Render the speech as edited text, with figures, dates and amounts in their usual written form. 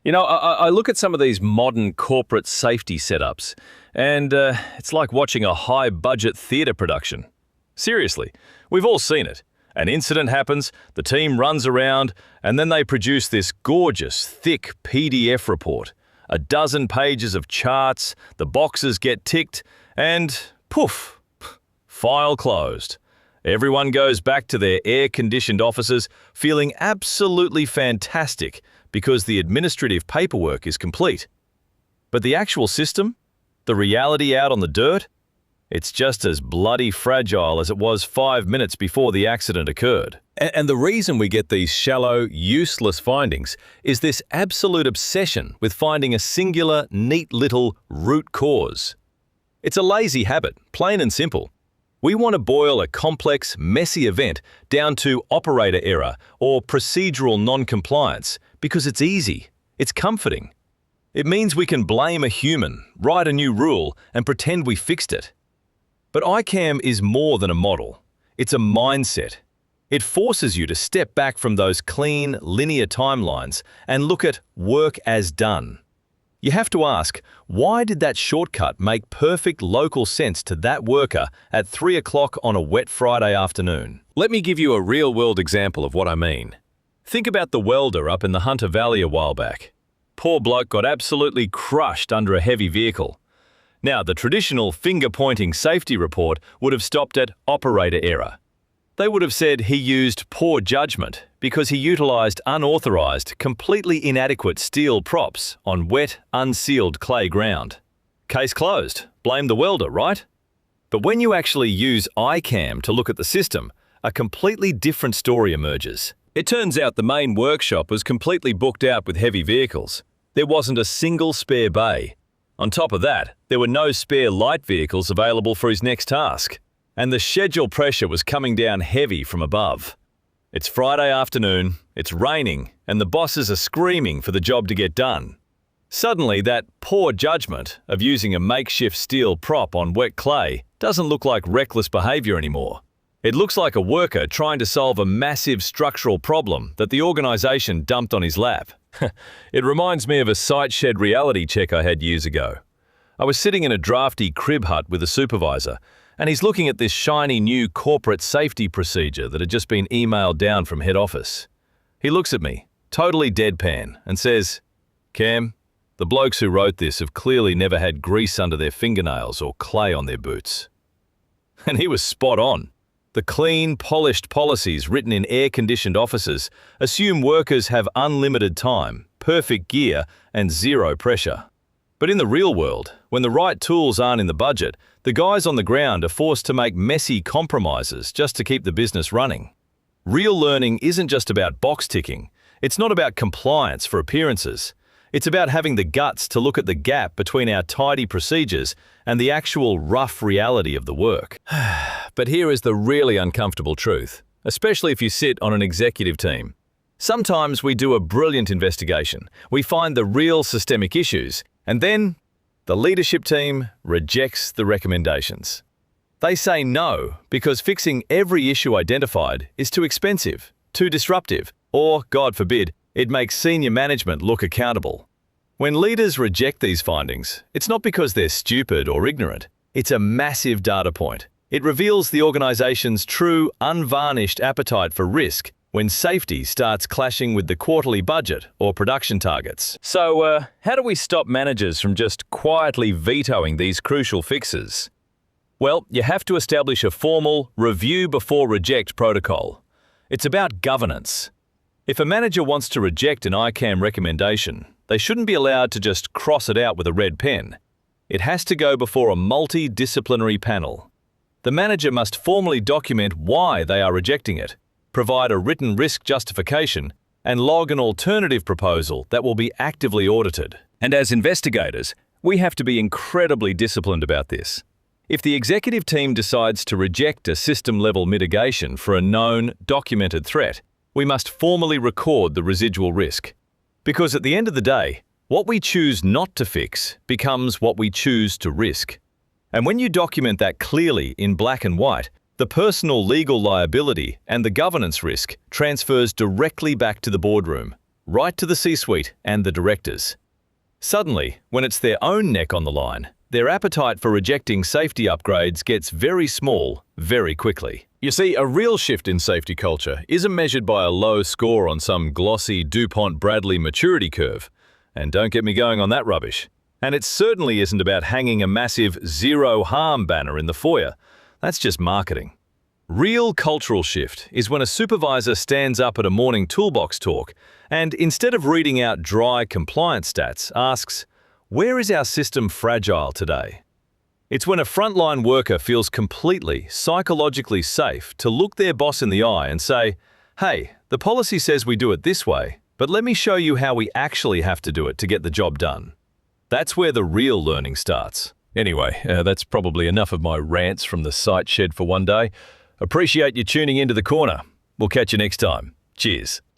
I look at some of these modern corporate safety setups, and it's like watching a high-budget theatre production. Seriously, we've all seen it. An incident happens, the team runs around, and then they produce this gorgeous, thick PDF report. A dozen pages of charts, the boxes get ticked, and poof, file closed. Everyone goes back to their air-conditioned offices feeling absolutely fantastic because the administrative paperwork is complete. But the actual system, the reality out on the dirt, it's just as bloody fragile as it was 5 minutes before the accident occurred. And the reason we get these shallow, useless findings is this absolute obsession with finding a singular, neat little root cause. It's a lazy habit, plain and simple. We want to boil a complex, messy event down to operator error or procedural non-compliance because it's easy, it's comforting. It means we can blame a human, write a new rule, and pretend we fixed it. But ICAM is more than a model. It's a mindset. It forces you to step back from those clean, linear timelines and look at work as done. You have to ask, why did that shortcut make perfect local sense to that worker at 3 o'clock on a wet Friday afternoon? Let me give you a real-world example of what I mean. Think about the welder up in the Hunter Valley a while back. Poor bloke got absolutely crushed under a heavy vehicle. Now, the traditional finger-pointing safety report would have stopped at operator error. They would have said he used poor judgment because he utilized unauthorized, completely inadequate steel props on wet, unsealed clay ground. Case closed. Blame the welder, right? But when you actually use ICAM to look at the system, a completely different story emerges. It turns out the main workshop was completely booked out with heavy vehicles. There wasn't a single spare bay. On top of that, there were no spare light vehicles available for his next task. And the schedule pressure was coming down heavy from above. It's Friday afternoon, it's raining, and the bosses are screaming for the job to get done. Suddenly, that poor judgment of using a makeshift steel prop on wet clay doesn't look like reckless behavior anymore. It looks like a worker trying to solve a massive structural problem that the organization dumped on his lap. It reminds me of a site shed reality check I had years ago. I was sitting in a drafty crib hut with a supervisor, and he's looking at this shiny new corporate safety procedure that had just been emailed down from head office. He looks at me, totally deadpan, and says, "Cam, the blokes who wrote this have clearly never had grease under their fingernails or clay on their boots." And he was spot on. The clean, polished policies written in air-conditioned offices assume workers have unlimited time, perfect gear, and zero pressure. But in the real world, when the right tools aren't in the budget, the guys on the ground are forced to make messy compromises just to keep the business running. Real learning isn't just about box ticking. It's not about compliance for appearances. It's about having the guts to look at the gap between our tidy procedures and the actual rough reality of the work. But here is the really uncomfortable truth, especially if you sit on an executive team. Sometimes we do a brilliant investigation. We find the real systemic issues, and then the leadership team rejects the recommendations. They say no because fixing every issue identified is too expensive, too disruptive, or, God forbid, it makes senior management look accountable. When leaders reject these findings, it's not because they're stupid or ignorant. It's a massive data point. It reveals the organization's true, unvarnished appetite for risk when safety starts clashing with the quarterly budget or production targets. So, how do we stop managers from just quietly vetoing these crucial fixes? Well, you have to establish a formal review before reject protocol. It's about governance. If a manager wants to reject an ICAM recommendation, they shouldn't be allowed to just cross it out with a red pen. It has to go before a multidisciplinary panel. The manager must formally document why they are rejecting it, provide a written risk justification, and log an alternative proposal that will be actively audited. And as investigators, we have to be incredibly disciplined about this. If the executive team decides to reject a system-level mitigation for a known, documented threat, we must formally record the residual risk. Because at the end of the day, what we choose not to fix becomes what we choose to risk. And when you document that clearly in black and white, the personal legal liability and the governance risk transfers directly back to the boardroom. right to the C-suite and the directors. Suddenly, when it's their own neck on the line, their appetite for rejecting safety upgrades gets very small very quickly. You see, a real shift in safety culture isn't measured by a low score on some glossy DuPont-Bradley maturity curve. And don't get me going on that rubbish. And it certainly isn't about hanging a massive zero harm banner in the foyer. That's just marketing. Real cultural shift is when a supervisor stands up at a morning toolbox talk and instead of reading out dry compliance stats, asks, "Where is our system fragile today?" It's when a frontline worker feels completely, psychologically safe to look their boss in the eye and say, "Hey, the policy says we do it this way, but let me show you how we actually have to do it to get the job done." That's where the real learning starts. Anyway, that's probably enough of my rants from the site shed for one day. Appreciate you tuning into The Corner. We'll catch you next time. Cheers.